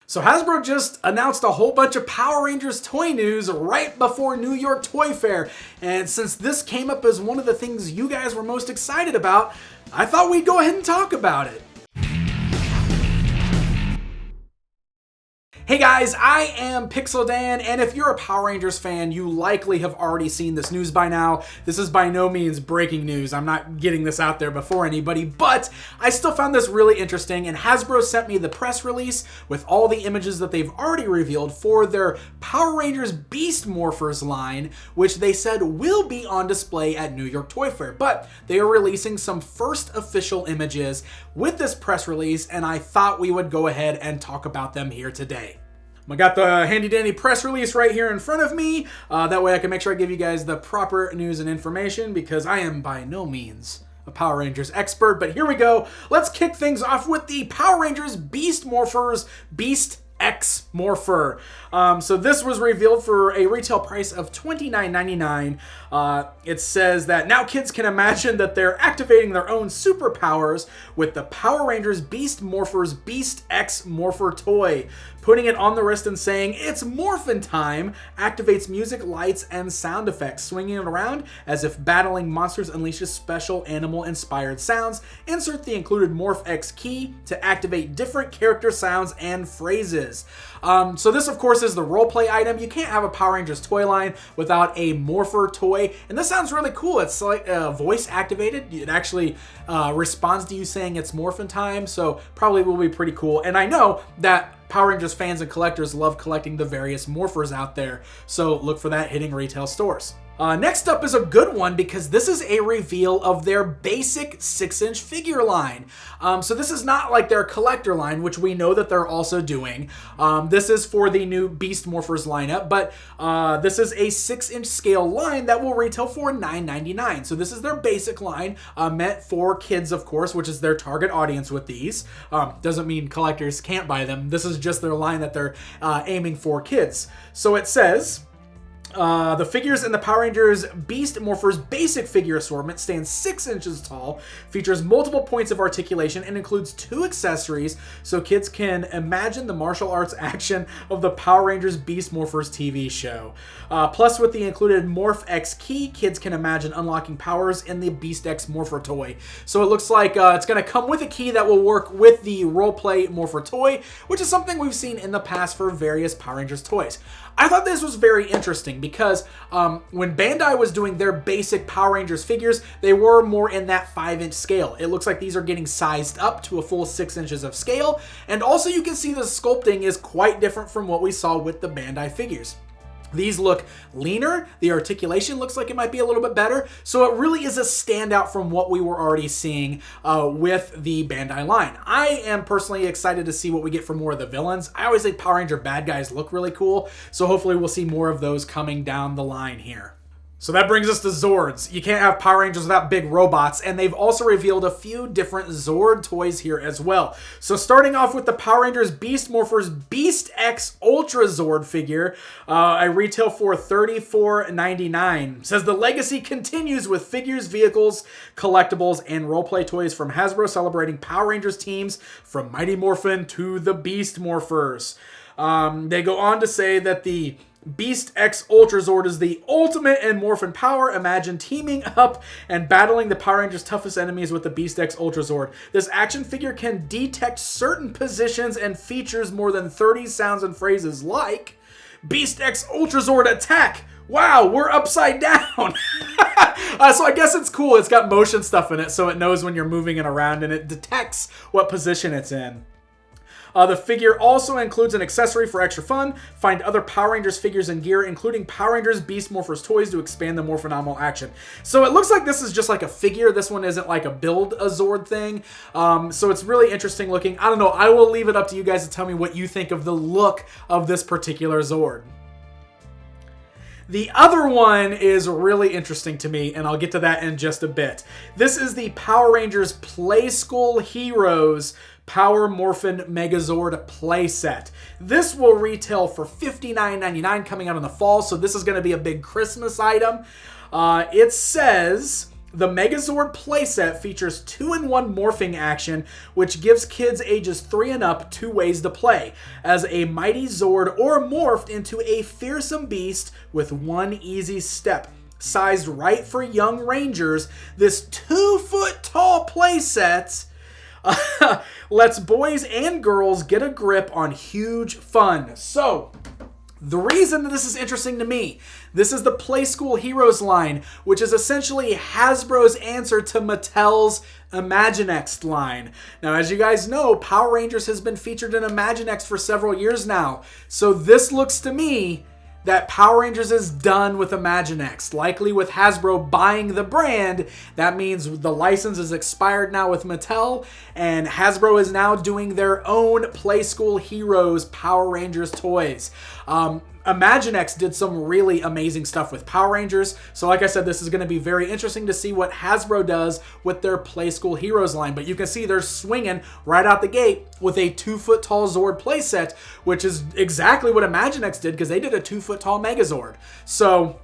So Hasbro just announced a whole bunch of Power Rangers toy news right before New York Toy Fair. And since this came up as one of the things you guys were most excited about, I thought we'd go ahead and talk about it. Hey guys, I am Pixel Dan, and if you're a Power Rangers fan, you likely have already seen this news by now. This is by no means breaking news. I'm not getting this out there before anybody, but I still found this really interesting, and Hasbro sent me the press release with all the images that they've already revealed for their Power Rangers Beast Morphers line, which they said will be on display at New York Toy Fair. But they are releasing some first official images with this press release, and I thought we would go ahead and talk about them here today. I got the handy dandy press release right here in front of me. That way I can make sure I give you guys the proper news and information, because I am by no means a Power Rangers expert. But here we go. Let's kick things off with the Power Rangers Beast Morphers Beast X Morpher. So this was revealed for a retail price of $29.99. It says that now kids can imagine that they're activating their own superpowers with the Power Rangers Beast Morphers Beast X Morpher toy. Putting it on the wrist and saying, "It's morphin' time," activates music, lights, and sound effects. Swinging it around as if battling monsters unleashes special animal-inspired sounds. Insert the included Morph X key to activate different character sounds and phrases. So this, of course, is the roleplay item. You can't have a Power Rangers toy line without a Morpher toy, and this sounds really cool. It's like voice activated. It actually responds to you saying it's morphin' time, so probably will be pretty cool. And I know that Power Rangers fans and collectors love collecting the various Morphers out there, so look for that hitting retail stores. Next up is a good one, because this is a reveal of their basic 6-inch figure line. So this is not like their collector line, which we know that they're also doing. This is for the new Beast Morphers lineup, but this is a 6-inch scale line that will retail for $9.99. So this is their basic line, meant for kids, of course, which is their target audience with these. Doesn't mean collectors can't buy them. This is just their line that they're aiming for kids. So it says, the figures in the Power Rangers Beast Morphers basic figure assortment stands 6 inches tall, features multiple points of articulation, and includes 2 accessories so kids can imagine the martial arts action of the Power Rangers Beast Morphers TV show. Plus, with the included Morph X key, kids can imagine unlocking powers in the Beast X Morpher toy. So it looks like it's going to come with a key that will work with the roleplay Morpher toy, which is something we've seen in the past for various Power Rangers toys. I thought this was very interesting because when Bandai was doing their basic Power Rangers figures, they were more in that 5-inch scale. It looks like these are getting sized up to a full 6 inches of scale, and also you can see the sculpting is quite different from what we saw with the Bandai figures. These look leaner, the articulation looks like it might be a little bit better, so it really is a standout from what we were already seeing with the Bandai line. I am personally excited to see what we get for more of the villains. I always think Power Ranger bad guys look really cool, so hopefully we'll see more of those coming down the line here. So that brings us to Zords. You can't have Power Rangers without big robots, and they've also revealed a few different Zord toys here as well. So starting off with the Power Rangers Beast Morphers Beast X Ultra Zord figure, I retail for $34.99. Says the legacy continues with figures, vehicles, collectibles, and roleplay toys from Hasbro celebrating Power Rangers teams from Mighty Morphin to the Beast Morphers. They go on to say that the Beast X Ultra Zord is the ultimate in morphin power. Imagine teaming up and battling the Power Rangers' toughest enemies with the Beast X Ultra Zord. This action figure can detect certain positions and features more than 30 sounds and phrases like Beast X Ultra Zord attack. Wow, we're upside down. So I guess it's cool. It's got motion stuff in it, so it knows when you're moving it around, and it detects what position it's in. The figure also includes an accessory for extra fun. Find other Power Rangers figures and gear, including Power Rangers Beast Morphers toys to expand the more phenomenal action. So it looks like this is just like a figure. This one isn't like a build a Zord thing. So it's really interesting looking. I don't know. I will leave it up to you guys to tell me what you think of the look of this particular Zord. The other one is really interesting to me, and I'll get to that in just a bit. This is the Power Rangers Playskool Heroes Power Morphin Megazord playset. This will retail for $59.99 coming out in the fall, so this is going to be a big Christmas item. It says The Megazord playset features 2-in-1 morphing action, which gives kids ages 3 and up 2 ways to play, as a mighty Zord or morphed into a fearsome beast with 1 easy step. Sized right for young Rangers, this 2-foot-tall playset lets boys and girls get a grip on huge fun. So, the reason that this is interesting to me, this is the Playskool Heroes line, which is essentially Hasbro's answer to Mattel's Imaginext line. Now, as you guys know, Power Rangers has been featured in Imaginext for several years now. So this looks to me that Power Rangers is done with Imaginext. Likely with Hasbro buying the brand, that means the license is expired now with Mattel, and Hasbro is now doing their own Playskool Heroes Power Rangers toys. Imaginext did some really amazing stuff with Power Rangers, so like I said, this is going to be very interesting to see what Hasbro does with their Playskool Heroes line. But you can see they're swinging right out the gate with a 2-foot-tall Zord playset, which is exactly what Imaginext did, because they did a 2-foot-tall Megazord. So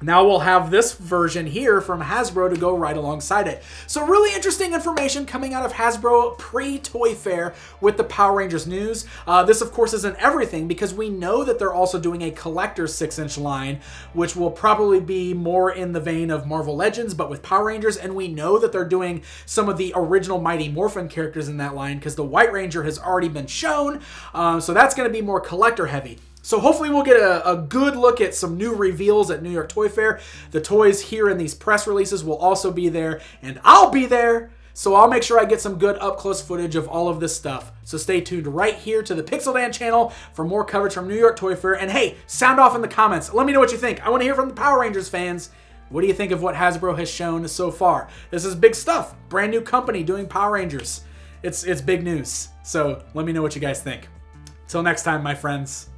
now we'll have this version here from Hasbro to go right alongside it. So really interesting information coming out of Hasbro pre-Toy Fair with the Power Rangers news. This, of course, isn't everything, because we know that they're also doing a collector's 6-inch line, which will probably be more in the vein of Marvel Legends, but with Power Rangers. And we know that they're doing some of the original Mighty Morphin characters in that line, because the White Ranger has already been shown. So that's going to be more collector heavy. So hopefully we'll get a good look at some new reveals at New York Toy Fair. The toys here in these press releases will also be there, and I'll be there, so I'll make sure I get some good up-close footage of all of this stuff. So stay tuned right here to the Pixel Dan channel for more coverage from New York Toy Fair. And hey, sound off in the comments. Let me know what you think. I want to hear from the Power Rangers fans. What do you think of what Hasbro has shown so far? This is big stuff. Brand new company doing Power Rangers. It's big news. So let me know what you guys think. Till next time, my friends.